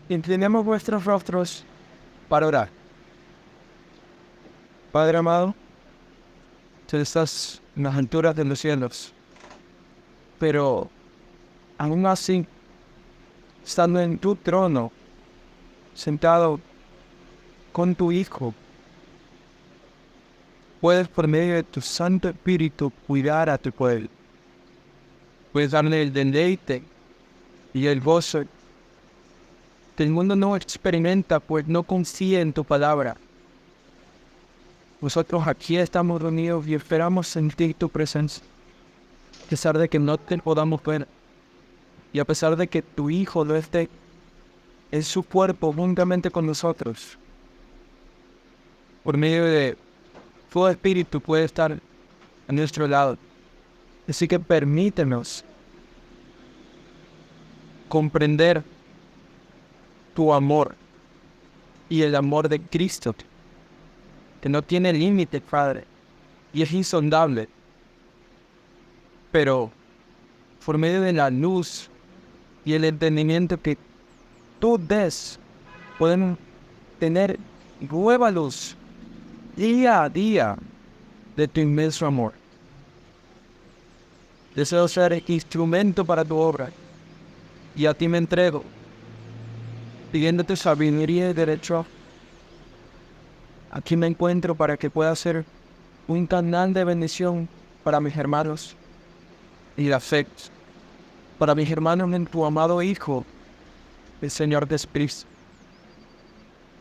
Inclinemos vuestros rostros para orar. Padre amado, tú estás en las alturas de los cielos, pero aún así, estando en tu trono, sentado con tu Hijo, puedes por medio de tu Santo Espíritu cuidar a tu pueblo. Puedes darle el deleite y el gozo que el mundo no experimenta, pues no confía en tu palabra. Nosotros aquí estamos reunidos y esperamos sentir tu presencia, a pesar de que no te podamos ver, y a pesar de que tu Hijo no esté en su cuerpo juntamente con nosotros. Por medio de tu Espíritu puede estar a nuestro lado. Así que permítenos comprender tu amor y el amor de Cristo, que no tiene límite, Padre, y es insondable. Pero por medio de la luz y el entendimiento que tú des, podemos tener nueva luz día a día de tu inmenso amor. Deseo ser instrumento para tu obra y a ti me entrego, pidiéndote sabiduría y derecho. Aquí me encuentro para que pueda ser un canal de bendición para mis hermanos y de afecto, para mis hermanos en tu amado Hijo, el Señor Jesucristo.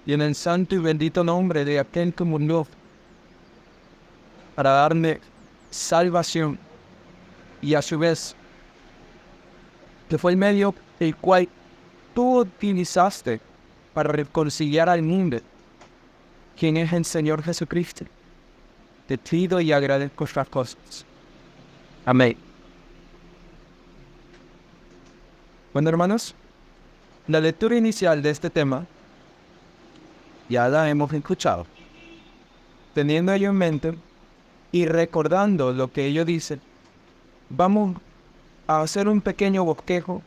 Y en el santo y bendito nombre de aquel que murió para darme salvación, y a su vez, que fue el medio el cual tú utilizaste para reconciliar al mundo, quien es el Señor Jesucristo. Te pido y agradezco estas cosas. Amén. Bueno, hermanos, la lectura inicial de este tema ya la hemos escuchado. Teniendo ello en mente y recordando lo que ello dice, vamos a hacer un pequeño bosquejo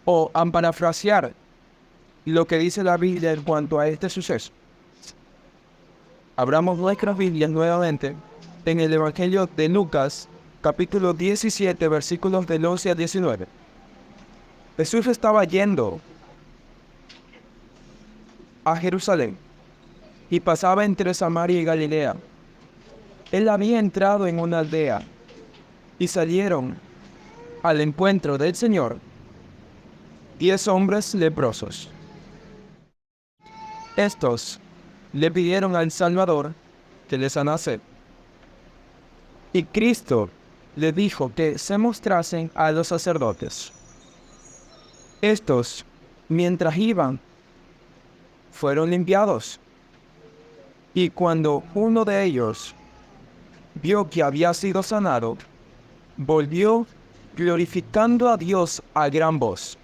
o a parafrasear lo que dice la Biblia en cuanto a este suceso. Abramos nuestras Biblias nuevamente en el Evangelio de Lucas, capítulo 17, versículos del 11 al 19. Jesús estaba yendo a Jerusalén y pasaba entre Samaria y Galilea. Él había entrado en una aldea y salieron al encuentro del Señor 10 hombres leprosos. Estos le pidieron al Salvador que les sanase. Y Cristo le dijo que se mostrasen a los sacerdotes. Estos, mientras iban, fueron limpiados. Y cuando uno de ellos vio que había sido sanado, volvió glorificando a Dios a gran voz,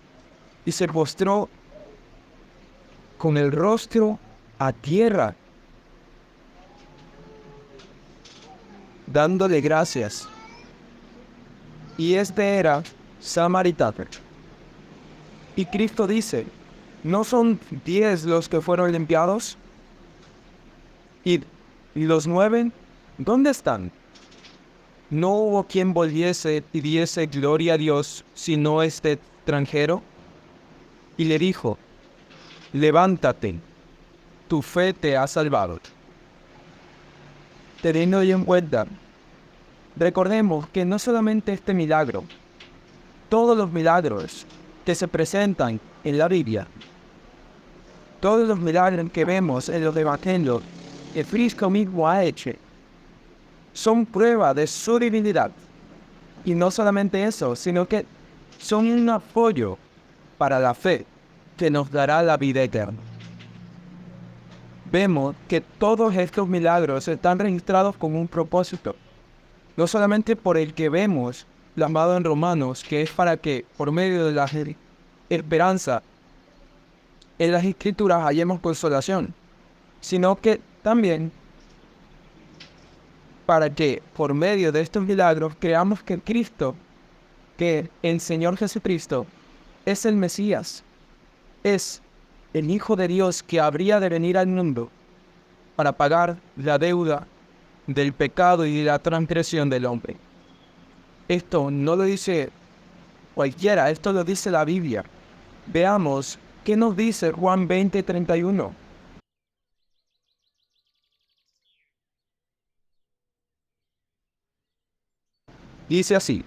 y se postró con el rostro a tierra, dándole gracias. Y este era samaritano. Y Cristo dice, ¿no son 10 los que fueron limpiados? ¿Y los 9, dónde están? ¿No hubo quien volviese y diese gloria a Dios sino este extranjero? Y le dijo, levántate, tu fe te ha salvado. Teniendo ello en cuenta, recordemos que no solamente este milagro, todos los milagros que se presentan en la Biblia, todos los milagros que vemos en los evangelios que Cristo mismo ha hecho, son prueba de su divinidad. Y no solamente eso, sino que son un apoyo para la fe que nos dará la vida eterna. Vemos que todos estos milagros están registrados con un propósito, no solamente por el que vemos plasmado en Romanos, que es para que por medio de la esperanza en las Escrituras hallemos consolación, sino que también para que por medio de estos milagros creamos que Cristo, que el Señor Jesucristo, es el Mesías, es el Hijo de Dios que habría de venir al mundo para pagar la deuda del pecado y de la transgresión del hombre. Esto no lo dice cualquiera, esto lo dice la Biblia. Veamos qué nos dice Juan 20:31. Dice así: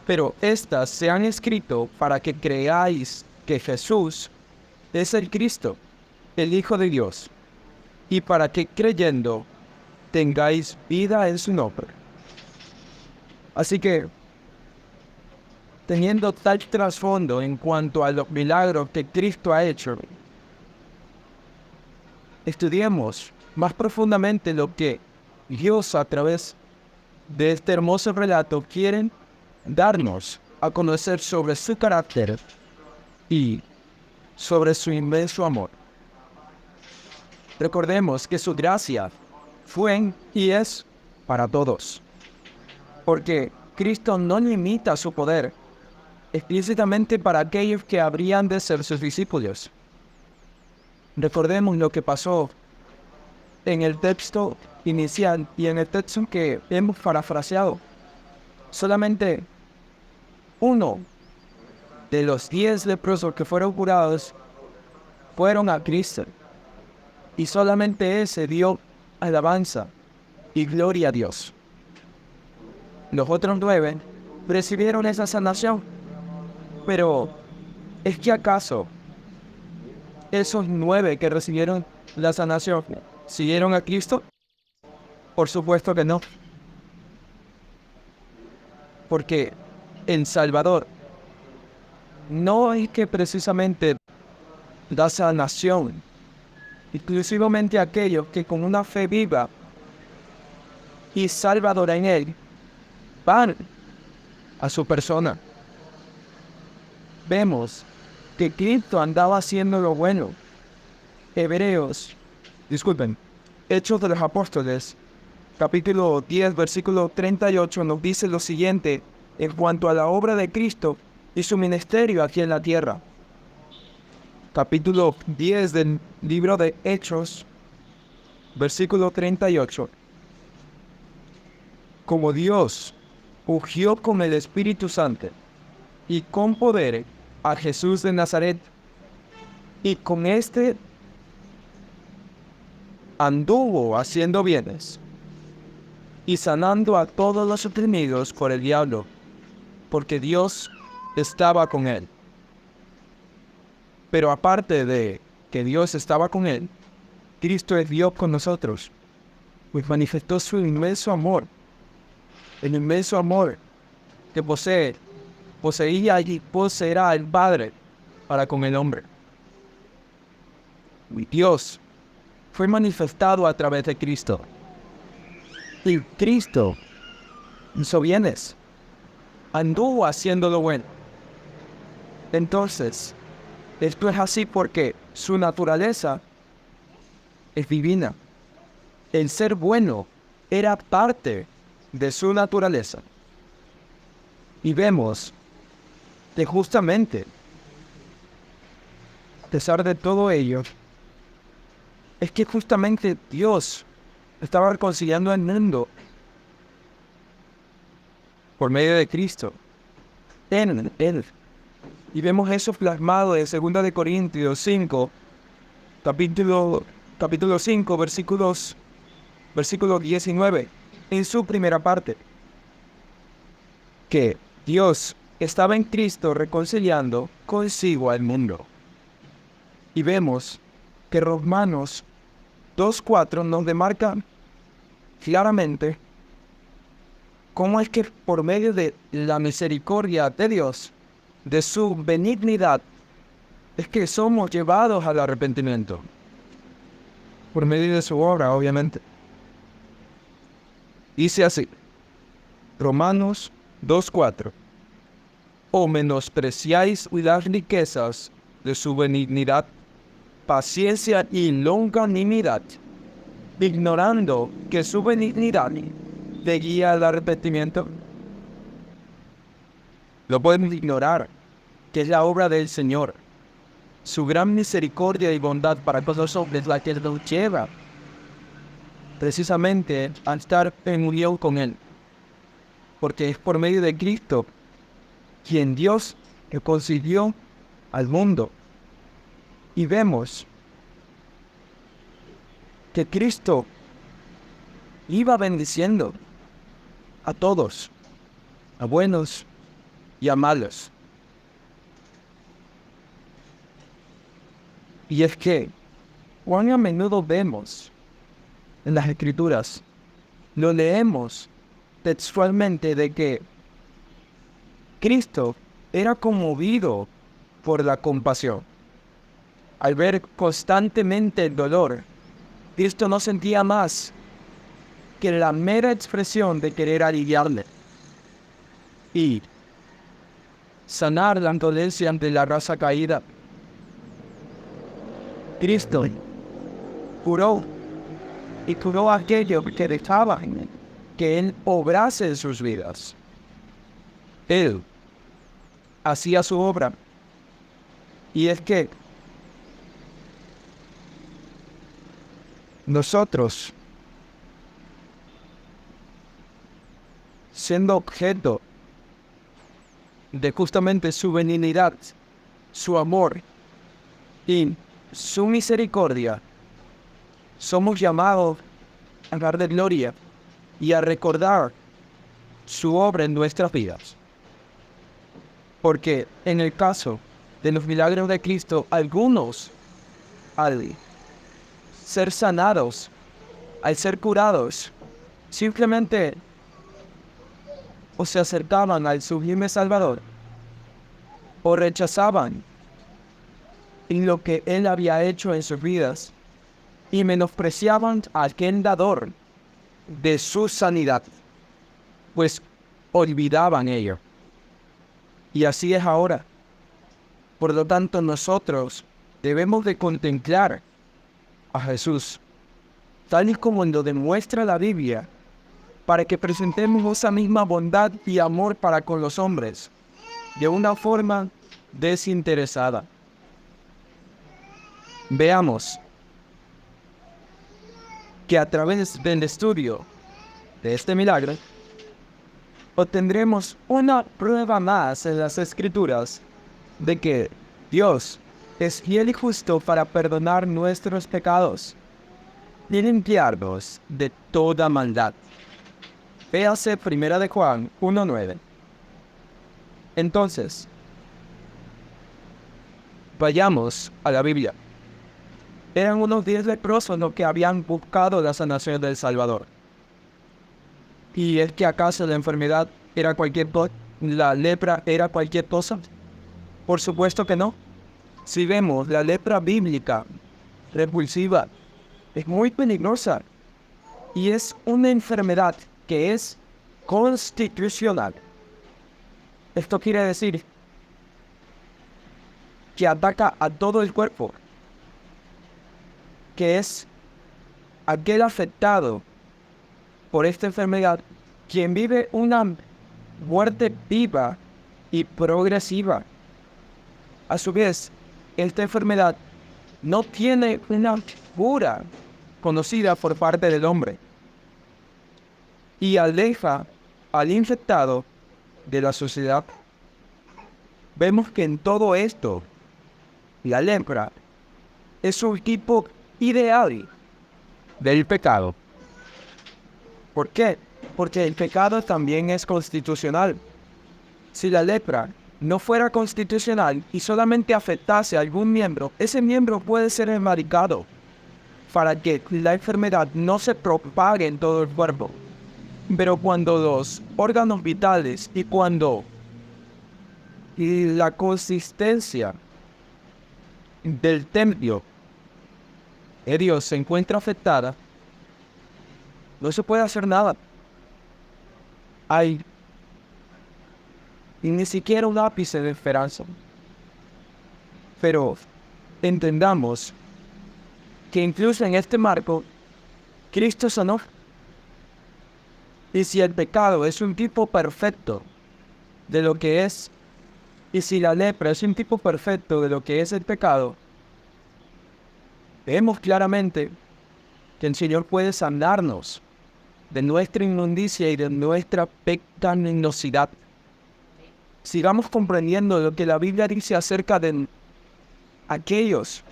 pero estas se han escrito para que creáis que Jesús es el Cristo, el Hijo de Dios, y para que creyendo tengáis vida en su nombre. Así que, teniendo tal trasfondo en cuanto a los milagros que Cristo ha hecho, estudiemos más profundamente lo que Dios a través de este hermoso relato quiere darnos a conocer sobre su carácter y sobre su inmenso amor. Recordemos que su gracia fue y es para todos, porque Cristo no limita su poder explícitamente para aquellos que habrían de ser sus discípulos. Recordemos lo que pasó en el texto inicial y en el texto que hemos parafraseado. Solamente uno de los 10 leprosos que fueron curados fueron a Cristo, y solamente ese dio alabanza y gloria a Dios. Los otros 9 recibieron esa sanación. Pero, ¿es que acaso esos 9 que recibieron la sanación siguieron a Cristo? Por supuesto que no. Porque el Salvador no es que precisamente da sanación exclusivamente a aquellos que con una fe viva y salvadora en Él van a su persona. Vemos que Cristo andaba haciendo lo bueno. Hechos de los Apóstoles, capítulo 10, versículo 38, nos dice lo siguiente en cuanto a la obra de Cristo y su ministerio aquí en la tierra. Capítulo 10 del libro de Hechos, versículo 38. Como Dios ungió con el Espíritu Santo y con poder a Jesús de Nazaret, y con este anduvo haciendo bienes y sanando a todos los oprimidos por el diablo, porque Dios estaba con él. Pero aparte de que Dios estaba con él, Cristo es Dios con nosotros, pues manifestó su inmenso amor, el inmenso amor que poseía y poseerá el Padre para con el hombre. Dios fue manifestado a través de Cristo. Y Cristo hizo bienes, anduvo haciendo lo bueno. Entonces, esto es así porque su naturaleza es divina. El ser bueno era parte de su naturaleza. Y vemos que justamente, a pesar de todo ello, es que justamente Dios estaba reconciliando al mundo por medio de Cristo, en Él. Y vemos eso plasmado en 2 de Corintios 5, capítulo 5, versículo 19, en su primera parte, que Dios estaba en Cristo reconciliando consigo al mundo. Y vemos que Romanos 2:4 nos demarca claramente cómo es que por medio de la misericordia de Dios, de su benignidad, es que somos llevados al arrepentimiento. Por medio de su obra, obviamente. Dice así, Romanos 2:4. ¿O menospreciáis las riquezas de su benignidad, paciencia y longanimidad, ignorando que su benignidad te guía al arrepentimiento? Lo podemos ignorar, que es la obra del Señor. su gran misericordia y bondad para con los hombres la que nos lleva precisamente a estar en unión con Él. Porque es por medio de Cristo quien Dios reconcilió al mundo. Y vemos que Cristo iba bendiciendo a todos, a buenos y a malos. Y es que cuán a menudo vemos en las Escrituras, lo leemos textualmente de que Cristo era conmovido por la compasión. Al ver constantemente el dolor, Cristo no sentía más que la mera expresión de querer aliviarle y sanar la dolencia de la raza caída. Cristo curó y curó aquello que dejaba que Él obrase en sus vidas. Él hacía su obra. Y es que nosotros, siendo objeto de justamente su benignidad, su amor y su misericordia, somos llamados a dar de gloria y a recordar su obra en nuestras vidas. Porque en el caso de los milagros de Cristo, algunos, al ser sanados, al ser curados, simplemente o se acercaban al sublime Salvador, o rechazaban lo que Él había hecho en sus vidas, y menospreciaban a aquel dador de su sanidad, pues olvidaban ello. Y así es ahora. Por lo tanto, nosotros debemos de contemplar a Jesús, tal y como lo demuestra la Biblia, para que presentemos esa misma bondad y amor para con los hombres, de una forma desinteresada. Veamos que a través del estudio de este milagro, obtendremos una prueba más en las Escrituras de que Dios es fiel y justo para perdonar nuestros pecados y limpiarnos de toda maldad. Véase 1 Juan 1:9. Entonces, vayamos a la Biblia. Eran unos 10 leprosos los que habían buscado la sanación del Salvador. ¿Y es que acaso la enfermedad era cualquier cosa? ¿La lepra era cualquier cosa? Por supuesto que no. Si vemos la lepra bíblica, repulsiva, es muy peligrosa. Y es una enfermedad que es constitucional. Esto quiere decir que ataca a todo el cuerpo, que es aquel afectado por esta enfermedad quien vive una muerte viva y progresiva. A su vez, esta enfermedad no tiene una cura conocida por parte del hombre y aleja al infectado de la sociedad. Vemos que en todo esto, la lepra es un tipo ideal del pecado. ¿Por qué? Porque el pecado también es constitucional. Si la lepra no fuera constitucional y solamente afectase a algún miembro, ese miembro puede ser erradicado para que la enfermedad no se propague en todo el cuerpo. Pero cuando los órganos vitales y cuando la consistencia del templo de Dios se encuentra afectada, no se puede hacer nada. Hay ni siquiera un ápice de esperanza. Pero entendamos que incluso en este marco, Cristo sanó. Y si el pecado es un tipo perfecto de lo que es Y si la lepra es un tipo perfecto de lo que es el pecado, vemos claramente que el Señor puede sanarnos de nuestra inmundicia y de nuestra pecaminosidad. Sigamos comprendiendo lo que la Biblia dice acerca de aquellos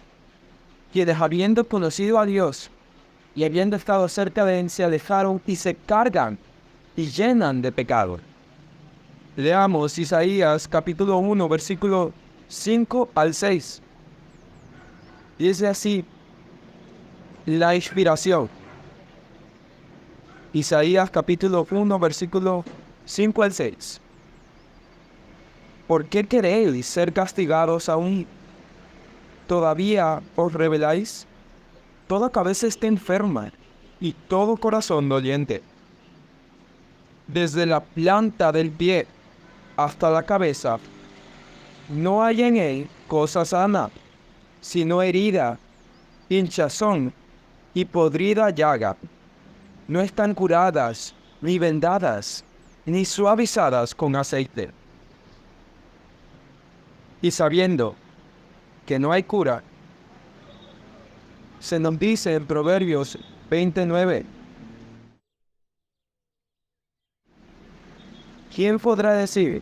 quienes, habiendo conocido a Dios y habiendo estado cerca de Él, se alejaron y se cargan y llenan de pecado. Leamos Isaías capítulo 1, versículo 5 al 6. Dice así la inspiración. Isaías capítulo 1, versículo 5 al 6. ¿Por qué queréis ser castigados aún? ¿Todavía os rebeláis? Toda cabeza está enferma y todo corazón doliente. Desde la planta del pie hasta la cabeza, no hay en él cosa sana, sino herida, hinchazón y podrida llaga. No están curadas, ni vendadas, ni suavizadas con aceite. Y sabiendo que no hay cura, se nos dice en Proverbios 29, ¿quién podrá decir,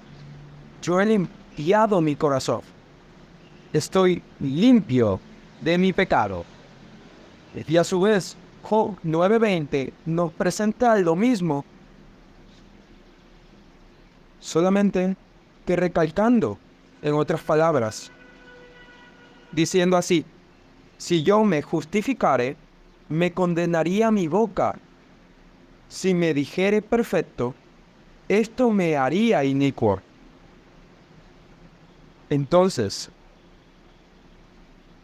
yo he limpiado mi corazón, estoy limpio de mi pecado? Y a su vez, Job 9:20 nos presenta lo mismo, solamente que recalcando, en otras palabras, diciendo así, si yo me justificare, me condenaría mi boca. Si me dijere perfecto, esto me haría inicuo. Entonces,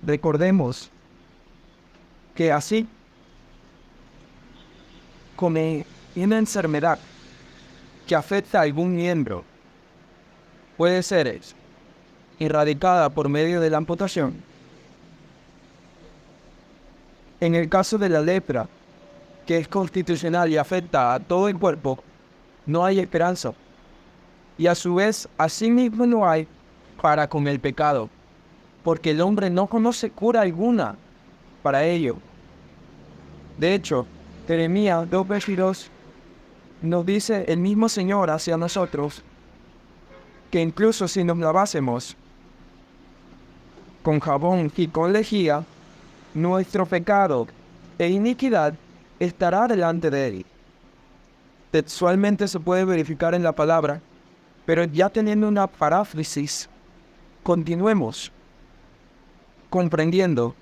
recordemos que así como una enfermedad que afecta a algún miembro puede ser erradicada por medio de la amputación, en el caso de la lepra, que es constitucional y afecta a todo el cuerpo, no hay esperanza. Y a su vez, asimismo no hay para con el pecado, porque el hombre no conoce cura alguna para ello. De hecho, Jeremías 2:22 nos dice el mismo Señor hacia nosotros, que incluso si nos lavásemos con jabón y con lejía, nuestro pecado e iniquidad estará delante de Él. Textualmente se puede verificar en la palabra, pero ya teniendo una paráfrasis, continuemos comprendiendo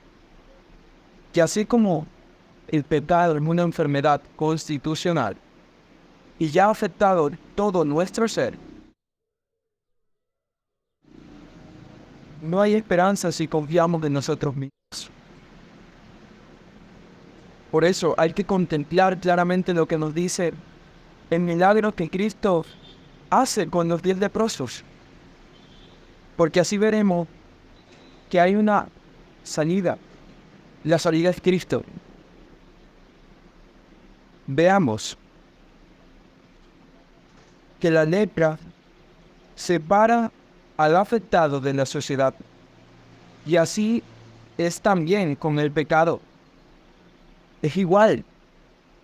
que así como el pecado es una enfermedad constitucional y ya ha afectado todo nuestro ser, no hay esperanza si confiamos en nosotros mismos. Por eso hay que contemplar claramente lo que nos dice el milagro que Cristo hace con los 10 leprosos. Porque así veremos que hay una salida. La salida es Cristo. Veamos que la lepra separa al afectado de la sociedad. Y así es también con el pecado. Es igual.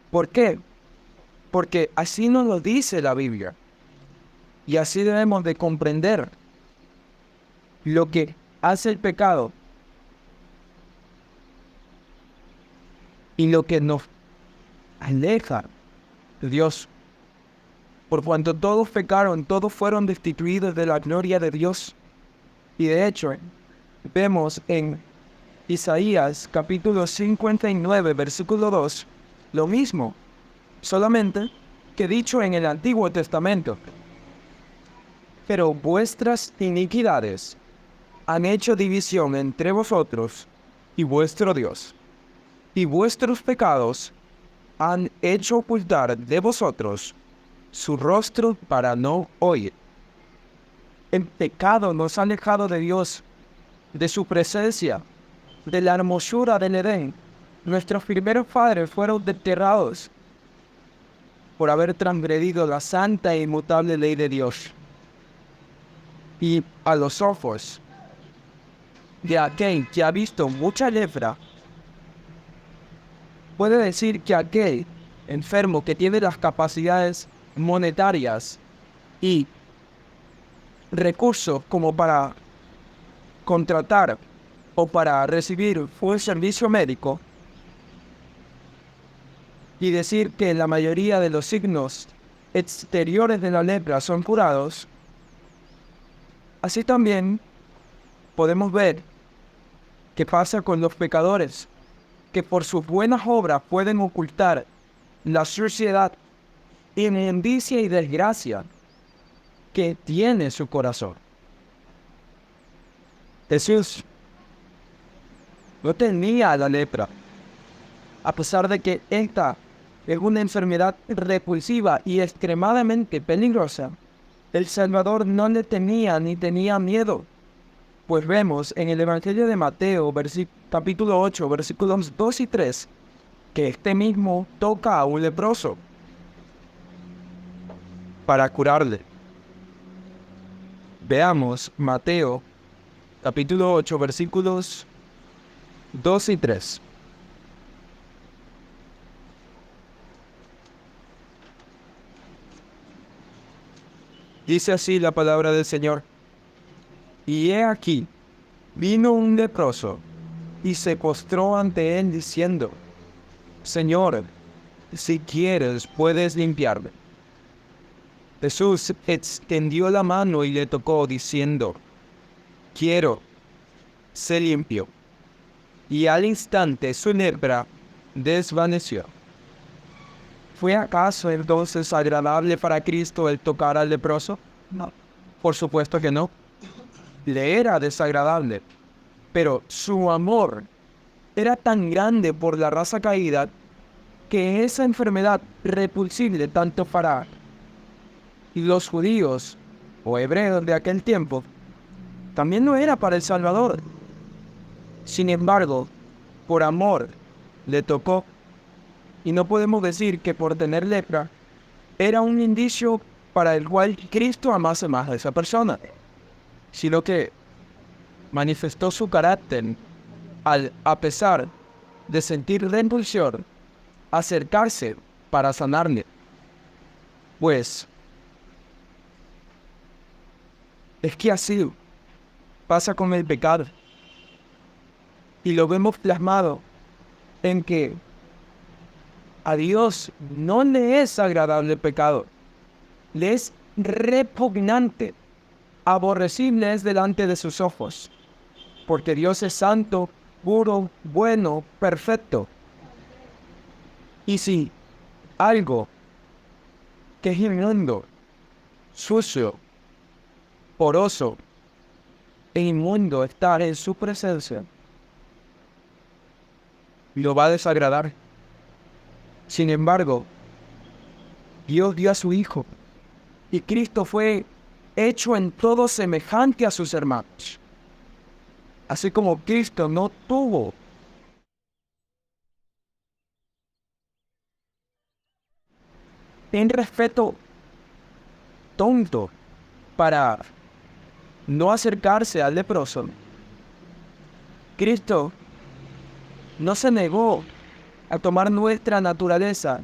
¿Por qué? Porque así nos lo dice la Biblia. Y así debemos de comprender lo que hace el pecado y lo que nos aleja de Dios. Por cuanto todos pecaron, todos fueron destituidos de la gloria de Dios. Y de hecho, vemos en Isaías capítulo 59, versículo 2, lo mismo, solamente que dicho en el Antiguo Testamento. Pero vuestras iniquidades han hecho división entre vosotros y vuestro Dios, y vuestros pecados han hecho ocultar de vosotros su rostro para no oír. El pecado nos ha alejado de Dios, de su presencia, de la hermosura del Edén. Nuestros primeros padres fueron desterrados por haber transgredido la santa e inmutable ley de Dios. y a los ojos de aquel que ha visto mucha lepra, puede decir que aquel enfermo que tiene las capacidades monetarias y recursos como para contratar o para recibir un servicio médico, y decir que la mayoría de los signos exteriores de la lepra son curados, así también podemos ver qué pasa con los pecadores, que por sus buenas obras pueden ocultar la suciedad, inmundicia y desgracia que tiene su corazón. Jesús no tenía la lepra, a pesar de que esta es una enfermedad repulsiva y extremadamente peligrosa. El Salvador no le temía ni tenía miedo, pues vemos en el Evangelio de Mateo, capítulo 8, versículos 2 y 3, que este mismo toca a un leproso para curarle. Veamos Mateo, capítulo 8, versículos 2 y 3. Dice así la palabra del Señor. Y he aquí, vino un leproso, y se postró ante él diciendo: Señor, si quieres, puedes limpiarme. Jesús extendió la mano y le tocó, diciendo: Quiero, sé limpio. Y al instante su lepra desvaneció. ¿Fue acaso entonces agradable para Cristo el tocar al leproso? No, por supuesto que no. Le era desagradable, pero su amor era tan grande por la raza caída que esa enfermedad repulsible tanto para los judíos o hebreos de aquel tiempo también no era para el Salvador. Sin embargo, por amor le tocó. Y no podemos decir que por tener lepra era un indicio para el cual Cristo amase más a esa persona, sino que manifestó su carácter al, a pesar de sentir repulsión, acercarse para sanarle. Pues es que así pasa con el pecado. Y lo vemos plasmado en que a Dios no le es agradable el pecado, le es repugnante, aborrecible es delante de sus ojos, porque Dios es santo, puro, bueno, perfecto. Y si algo que es inmundo, sucio, poroso e inmundo está en su presencia, lo va a desagradar. Sin embargo, Dios dio a su Hijo, y Cristo fue hecho en todo semejante a sus hermanos. Así como Cristo no tuvo un respeto tonto para no acercarse al leproso, Cristo no se negó a tomar nuestra naturaleza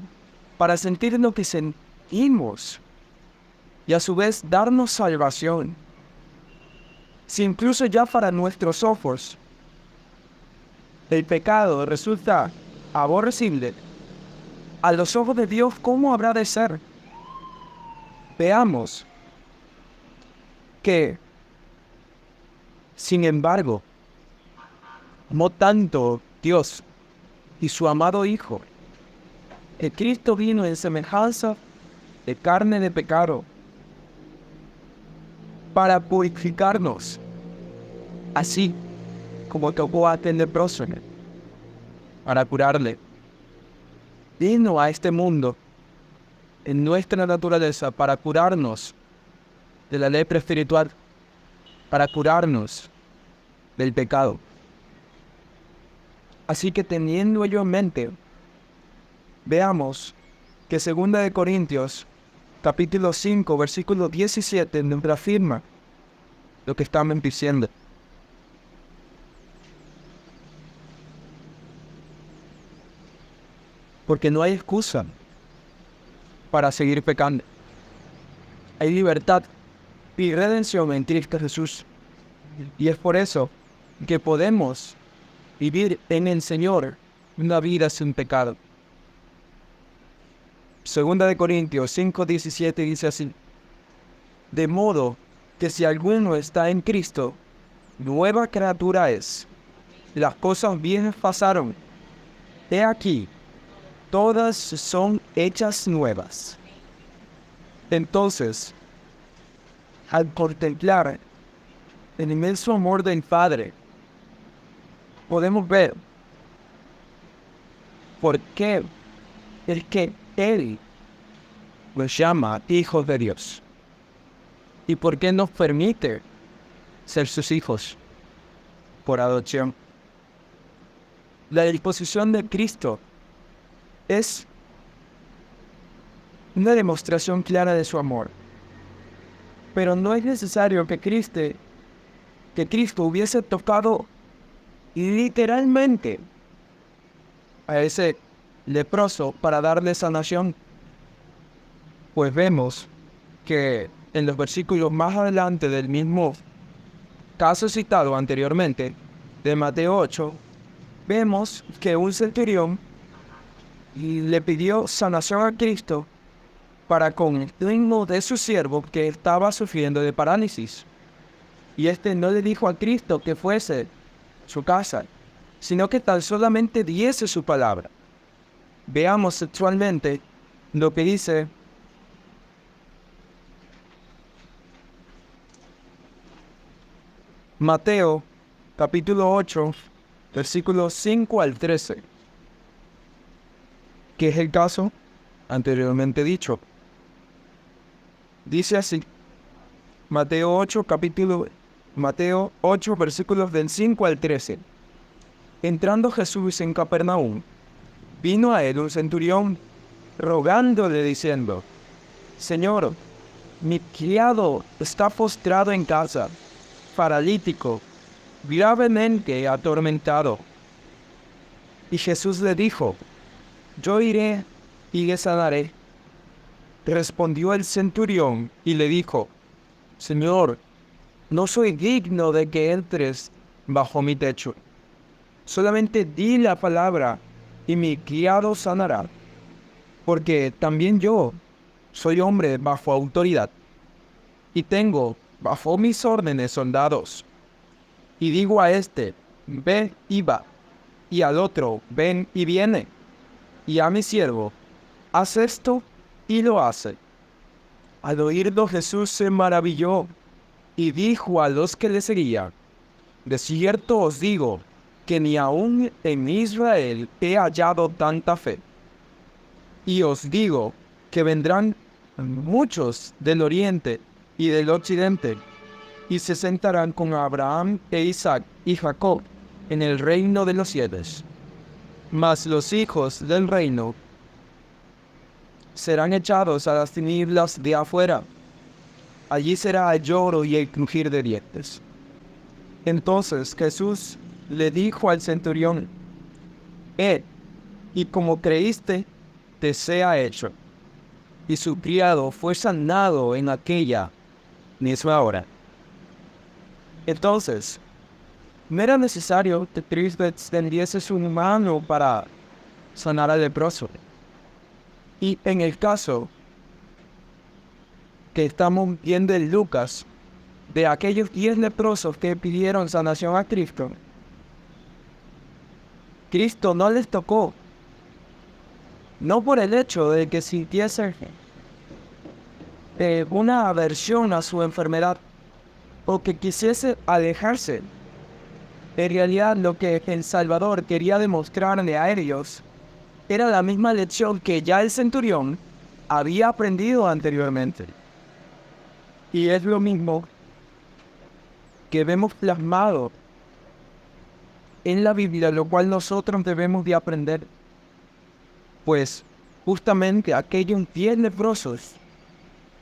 para sentir lo que sentimos y a su vez darnos salvación. Si incluso ya para nuestros ojos el pecado resulta aborrecible, a los ojos de Dios, ¿cómo habrá de ser? Veamos que, sin embargo, amó tanto Dios y su amado Hijo, que Cristo vino en semejanza de carne de pecado para purificarnos, así como tocó a aquel leproso, para curarle. Vino a este mundo en nuestra naturaleza para curarnos de la lepra espiritual, para curarnos del pecado. Así que teniendo ello en mente, veamos que 2 Corintios, capítulo 5, versículo 17, nos afirma lo que estamos diciendo. Porque no hay excusa para seguir pecando. Hay libertad y redención en Cristo Jesús. Y es por eso que podemos vivir en el Señor una vida sin pecado. Segunda de Corintios 5:17 dice así: de modo que si alguno está en Cristo, nueva criatura es. Las cosas viejas pasaron. He aquí, todas son hechas nuevas. Entonces, al contemplar el inmenso amor del Padre, podemos ver por qué es que Él nos llama hijos de Dios y por qué nos permite ser sus hijos por adopción. La disposición de Cristo es una demostración clara de su amor. Pero no es necesario que Cristo hubiese tocado literalmente a ese leproso para darle sanación. Pues vemos que en los versículos más adelante del mismo caso citado anteriormente, de Mateo 8, vemos que un centurión le pidió sanación a Cristo para con el ritmo de su siervo que estaba sufriendo de parálisis. Y este no le dijo a Cristo que fuese su casa, sino que tan solamente diese su palabra. Veamos textualmente lo que dice Mateo capítulo 8, versículos 5 al 13, que es el caso anteriormente dicho. Dice así, Mateo 8, versículos del 5 al 13. Entrando Jesús en Capernaum, vino a él un centurión, rogándole diciendo: Señor, mi criado está postrado en casa, paralítico, gravemente atormentado. Y Jesús le dijo: yo iré y le sanaré. Respondió el centurión y le dijo: Señor, no soy digno de que entres bajo mi techo. Solamente di la palabra y mi criado sanará. Porque también yo soy hombre bajo autoridad y tengo bajo mis órdenes soldados. Y digo a este: ve y va, y al otro: ven y viene, y a mi siervo: haz esto, y lo hace. Al oírlo Jesús se maravilló y dijo a los que le seguían: de cierto os digo que ni aun en Israel he hallado tanta fe. Y os digo que vendrán muchos del oriente y del occidente, y se sentarán con Abraham e Isaac y Jacob en el reino de los cielos. Mas los hijos del reino serán echados a las tinieblas de afuera. Allí será el lloro y el crujir de dientes. Entonces Jesús le dijo al centurión: y como creíste, te sea hecho. Y su criado fue sanado en aquella misma hora. Entonces, no era necesario que Cristo extendiese su mano para sanar al leproso. Y en el caso que estamos viendo en Lucas, de aquellos 10 leprosos que pidieron sanación a Cristo, Cristo no les tocó, no por el hecho de que sintiese una aversión a su enfermedad o que quisiese alejarse. En realidad, lo que el Salvador quería demostrarle a ellos era la misma lección que ya el centurión había aprendido anteriormente. Y es lo mismo que vemos plasmado en la Biblia, lo cual nosotros debemos de aprender. Pues justamente aquellos 10 leprosos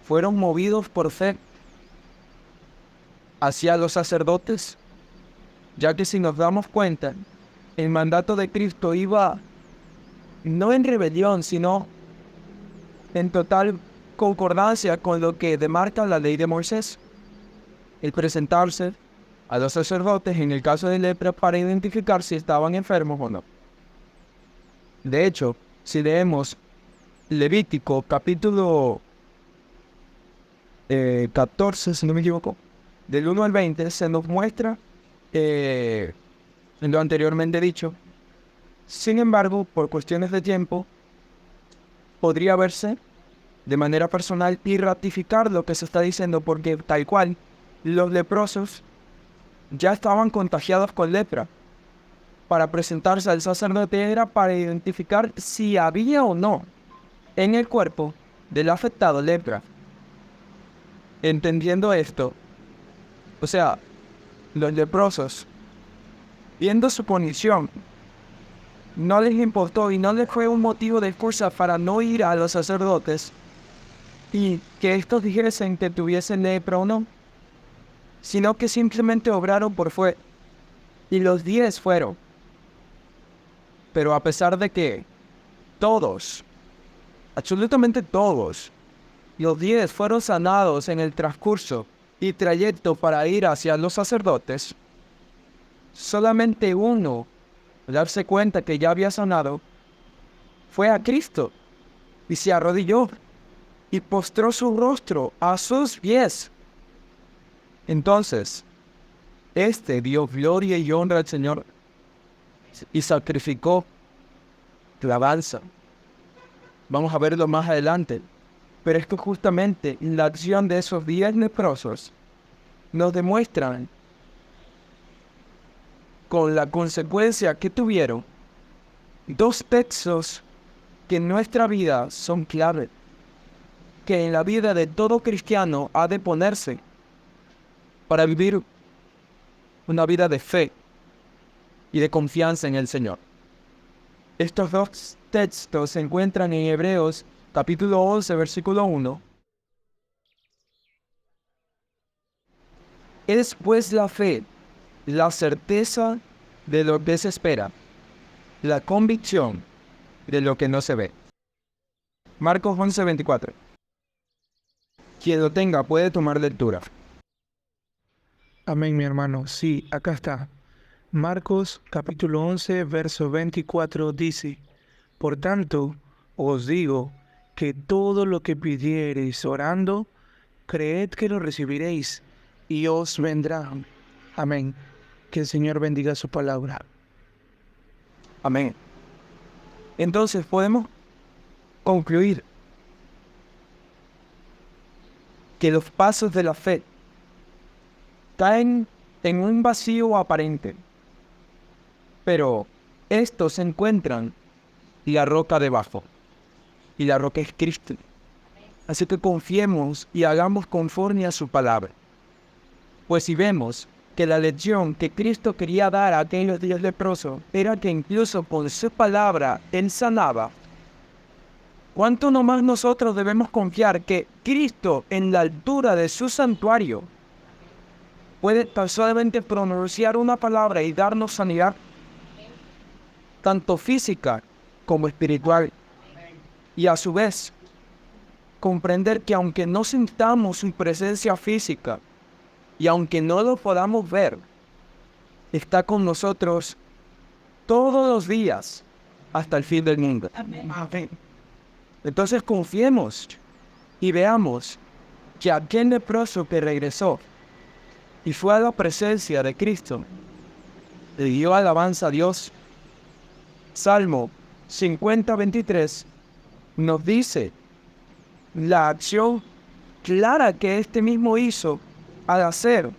fueron movidos por fe. hacia los sacerdotes, ya que si nos damos cuenta, el mandato de Cristo iba no en rebelión, sino en total concordancia con lo que demarca la ley de Moisés, el presentarse a los sacerdotes en el caso de lepra para identificar si estaban enfermos o no. De hecho, si leemos Levítico capítulo 14, si no me equivoco, del 1 al 20, se nos muestra en lo anteriormente dicho. Sin embargo, por cuestiones de tiempo, podría verse de manera personal y ratificar lo que se está diciendo, porque tal cual, los leprosos ya estaban contagiados con lepra. Para presentarse al sacerdote era para identificar si había o no en el cuerpo del afectado lepra. Entendiendo esto, o sea, los leprosos, viendo su condición, no les importó y no les fue un motivo de excusa para no ir a los sacerdotes y que estos dijesen que tuviesen lepra o no, sino que simplemente obraron por fe. Y los 10 fueron. Pero a pesar de que todos, absolutamente todos, los 10 fueron sanados en el transcurso y trayecto para ir hacia los sacerdotes, solamente uno, al darse cuenta que ya había sanado, fue a Cristo y se arrodilló y postró su rostro a sus pies. Entonces, este dio gloria y honra al Señor y sacrificó alabanza. Vamos a verlo más adelante. Pero es que justamente la acción de esos 10 leprosos nos demuestran con la consecuencia que tuvieron 2 textos que en nuestra vida son clave, que en la vida de todo cristiano ha de ponerse para vivir una vida de fe y de confianza en el Señor. Estos 2 textos se encuentran en Hebreos capítulo 11, versículo 1. Es pues la fe, la certeza de lo que se espera, la convicción de lo que no se ve. Marcos 11, 24. Quien lo tenga puede tomar lectura. Amén, mi hermano. Sí, acá está. Marcos capítulo 11, verso 24 dice: Por tanto, os digo que todo lo que pidiereis orando, creed que lo recibiréis y os vendrá. Amén. Que el Señor bendiga su palabra. Amén. Entonces podemos concluir que los pasos de la fe caen en un vacío aparente, pero estos se encuentran la roca debajo, y la roca es Cristo. Así que confiemos y hagamos conforme a su palabra. Pues si vemos que la lección que Cristo quería dar a aquellos 10 leprosos era que incluso con su palabra Él sanaba, ¿cuánto no más nosotros debemos confiar que Cristo en la altura de su santuario puede tan solamente pronunciar una palabra y darnos sanidad, tanto física como espiritual? Y a su vez, comprender que aunque no sintamos su presencia física y aunque no lo podamos ver, está con nosotros todos los días hasta el fin del mundo. Amén. Entonces confiemos y veamos que aquel leproso que regresó y fue a la presencia de Cristo, le dio alabanza a Dios. Salmo 50:23 nos dice la acción clara que este mismo hizo al hacer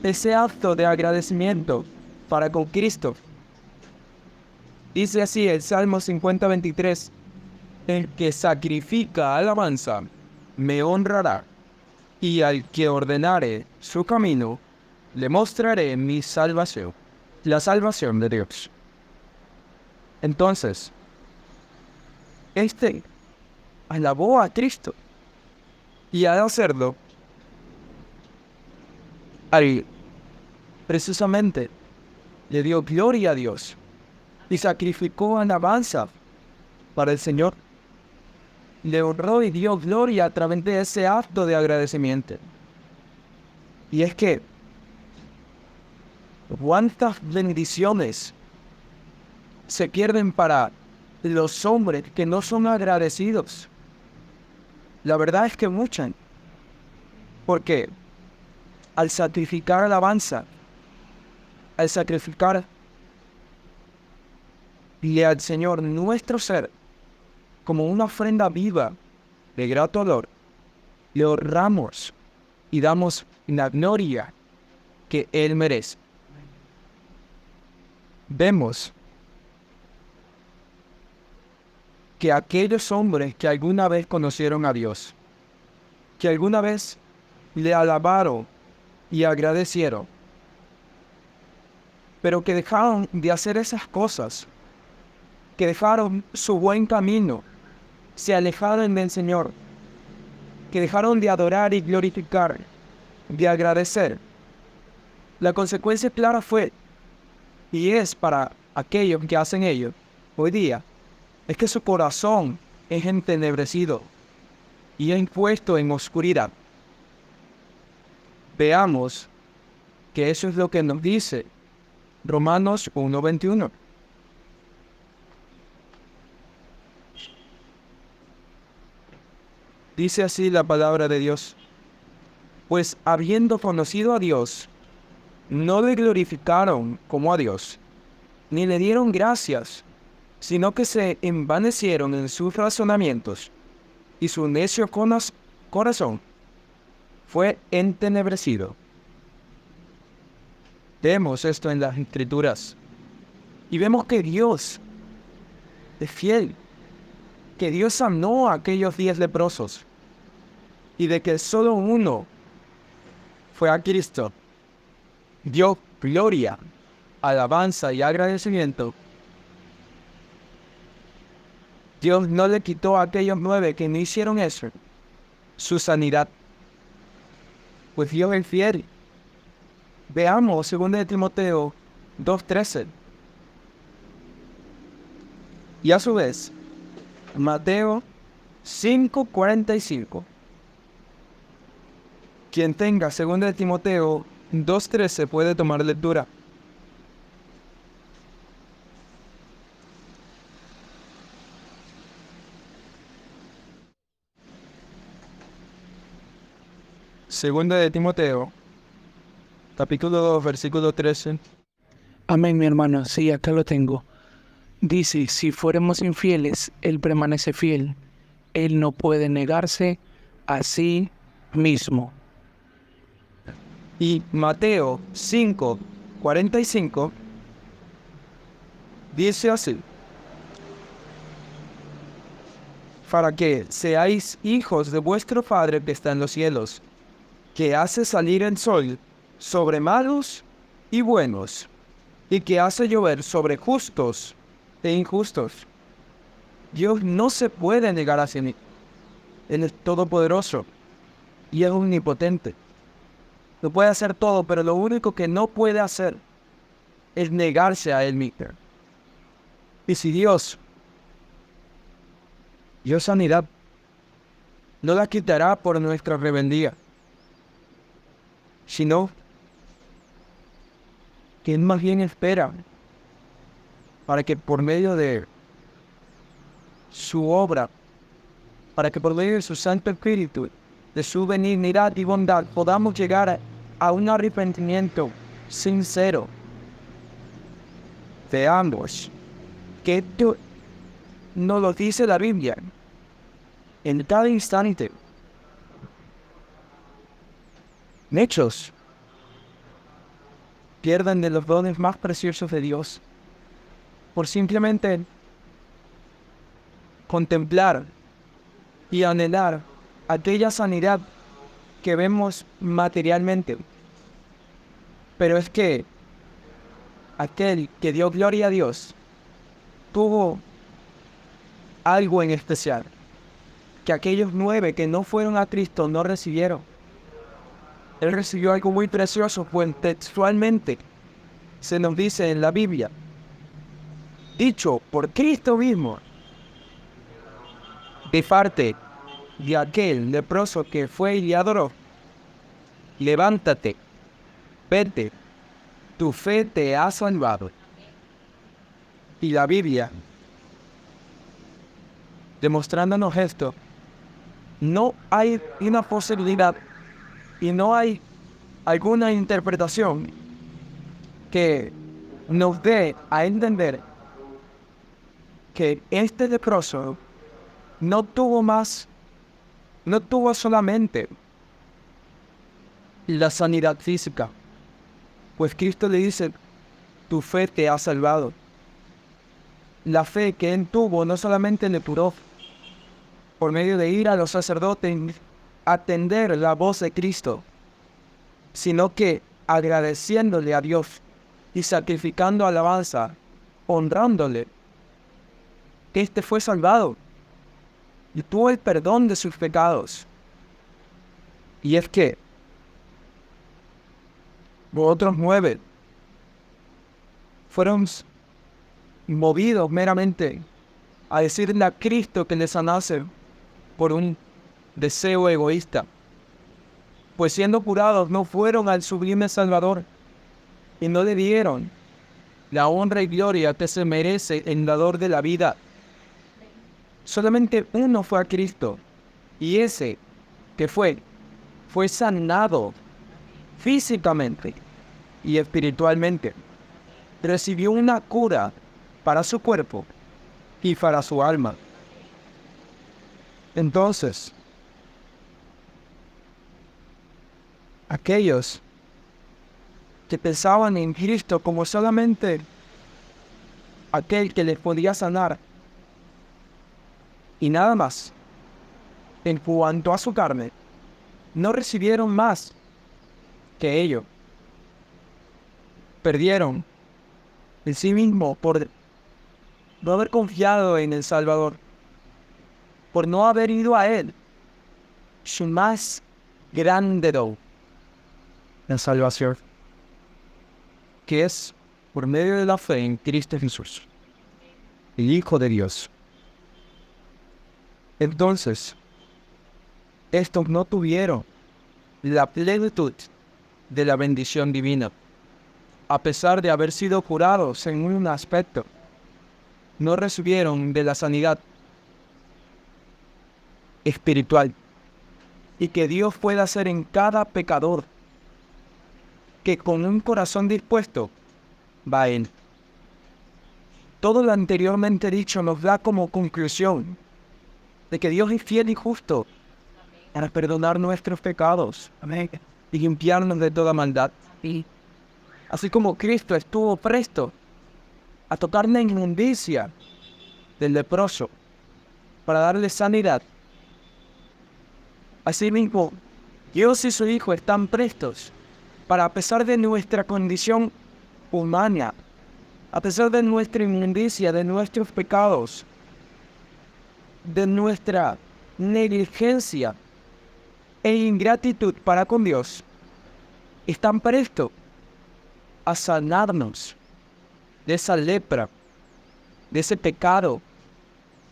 ese acto de agradecimiento para con Cristo. Dice así el Salmo 50:23: el que sacrifica alabanza me honrará, y al que ordenare su camino le mostraré mi salvación, la salvación de Dios. Entonces, este alabó a Cristo, y al hacerlo, Ahí, precisamente, le dio gloria a Dios y sacrificó alabanza para el Señor. Le honró y dio gloria a través de ese acto de agradecimiento. Y es que, ¿cuántas bendiciones se pierden para los hombres que no son agradecidos? La verdad es que muchas. Porque al sacrificar alabanza, al sacrificar y al Señor nuestro ser como una ofrenda viva de grato olor, le honramos y damos la gloria que Él merece. Vemos que aquellos hombres que alguna vez conocieron a Dios, que alguna vez le alabaron y agradecieron, pero que dejaron de hacer esas cosas, que dejaron su buen camino, se alejaron del Señor, que dejaron de adorar y glorificar, de agradecer. La consecuencia clara fue, y es para aquellos que hacen ello hoy día, es que su corazón es entenebrecido y es puesto en oscuridad. Veamos que eso es lo que nos dice Romanos 1:21. Dice así la palabra de Dios: pues habiendo conocido a Dios, no le glorificaron como a Dios, ni le dieron gracias, sino que se envanecieron en sus razonamientos, y su necio corazón fue entenebrecido. Vemos esto en las Escrituras, y vemos que Dios es fiel, que Dios sanó a aquellos 10 leprosos, y de que solo uno fue a Cristo, dio gloria, alabanza y agradecimiento. Dios no le quitó a aquellos 9 que no hicieron eso su sanidad, pues Dios es fiel. Veamos 2 Timoteo 2:13. Y a su vez, Mateo 5:45. Quien tenga 2 Timoteo 2:13 puede tomar lectura. Segunda de Timoteo, capítulo 2, versículo 13. Amén, mi hermano. Sí, acá lo tengo. Dice, si fuéramos infieles, Él permanece fiel. Él no puede negarse a sí mismo. Y Mateo 5:45 dice así: para que seáis hijos de vuestro Padre que está en los cielos, que hace salir el sol sobre malos y buenos, y que hace llover sobre justos e injustos. Dios no se puede negar a sí mismo. Él es todopoderoso y es omnipotente. Lo puede hacer todo, pero lo único que no puede hacer es negarse a Él mismo. Y si Dios dio sanidad, no la quitará por nuestra rebeldía, sino que Él más bien espera para que por medio de su obra, para que por medio de su Santo Espíritu, de su benignidad y bondad, podamos llegar a un arrepentimiento sincero. Veamos que esto nos lo dice la Biblia en cada instante. Muchos pierden de los dones más preciosos de Dios por simplemente contemplar y anhelar aquella sanidad que vemos materialmente. Pero es que aquel que dio gloria a Dios tuvo algo en especial, que aquellos 9 que no fueron a Cristo no recibieron. Él recibió algo muy precioso, pues textualmente se nos dice en la Biblia, dicho por Cristo mismo, de parte de aquel leproso que fue y le adoró, levántate, vete, tu fe te ha salvado. Y la Biblia, demostrándonos esto, no hay una posibilidad y no hay alguna interpretación que nos dé a entender que este leproso no tuvo solamente la sanidad física, pues Cristo le dice, tu fe te ha salvado. La fe que él tuvo no solamente le curó por medio de ir a los sacerdotes, atender la voz de Cristo, sino que agradeciéndole a Dios y sacrificando alabanza, honrándole, este fue salvado y tuvo el perdón de sus pecados. Y es que los otros 9 fueron movidos meramente a decirle a Cristo que les sanase por un deseo egoísta, pues siendo curados no fueron al sublime Salvador y no le dieron la honra y gloria que se merece el dador de la vida. Solamente uno fue a Cristo, y ese que fue sanado físicamente y espiritualmente. Recibió una cura para su cuerpo y para su alma. Entonces, aquellos que pensaban en Cristo como solamente aquel que les podía sanar y nada más, en cuanto a su carne, no recibieron más que ello. Perdieron en sí mismo por no haber confiado en el Salvador, por no haber ido a Él, su más grande don, la salvación, que es por medio de la fe en Cristo Jesús, el Hijo de Dios. Entonces, estos no tuvieron la plenitud de la bendición divina, a pesar de haber sido curados en un aspecto, no recibieron de la sanidad espiritual, y que Dios pueda hacer en cada pecador que con un corazón dispuesto va a Él. Todo lo anteriormente dicho nos da como conclusión de que Dios es fiel y justo para perdonar nuestros pecados, amén, y limpiarnos de toda maldad. Así como Cristo estuvo presto a tocar la inmundicia del leproso para darle sanidad, asimismo Dios y su Hijo están prestos para, a pesar de nuestra condición humana, a pesar de nuestra inmundicia, de nuestros pecados, de nuestra negligencia e ingratitud para con Dios, están prestos a sanarnos de esa lepra, de ese pecado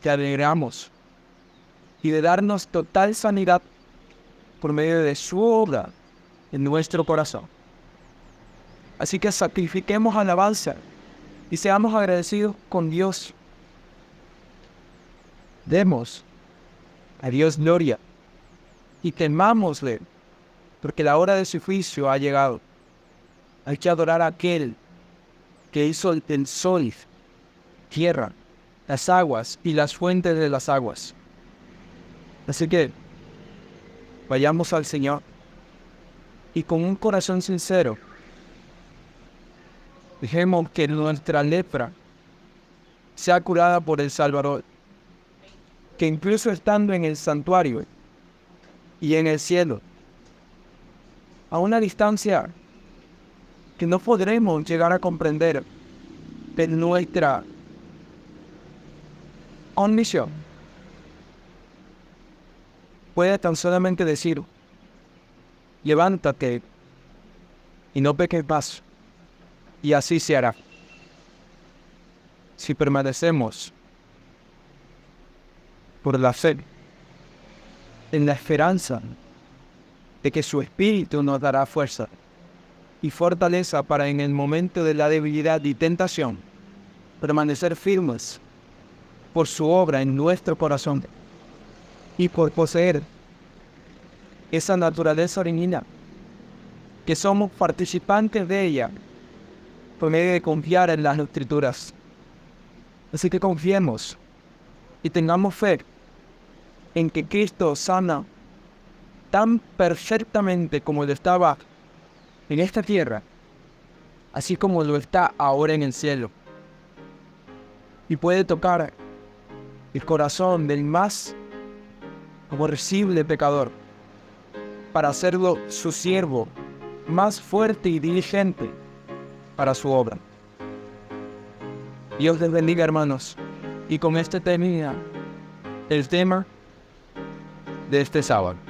que alegramos, y de darnos total sanidad por medio de su obra en nuestro corazón. Así que sacrifiquemos alabanza y seamos agradecidos con Dios. Demos a Dios gloria y temámosle, porque la hora de su juicio ha llegado. Hay que adorar a aquel que hizo el sol, tierra, las aguas y las fuentes de las aguas. Así que vayamos al Señor y con un corazón sincero dejemos que nuestra lepra sea curada por el Salvador, que incluso estando en el santuario y en el cielo, a una distancia que no podremos llegar a comprender de nuestra omisión, puede tan solamente decir, levántate y no peques más, y así se hará. Si permanecemos por la fe, en la esperanza de que su Espíritu nos dará fuerza y fortaleza para en el momento de la debilidad y tentación, permanecer firmes por su obra en nuestro corazón y por poseer esa naturaleza original, que somos participantes de ella por medio de confiar en las Escrituras. Así que confiemos y tengamos fe en que Cristo sana tan perfectamente como lo estaba en esta tierra, así como lo está ahora en el cielo. Y puede tocar el corazón del más aborrecible pecador para hacerlo su siervo más fuerte y diligente para su obra. Dios les bendiga, hermanos. Y con este termina el tema de este sábado.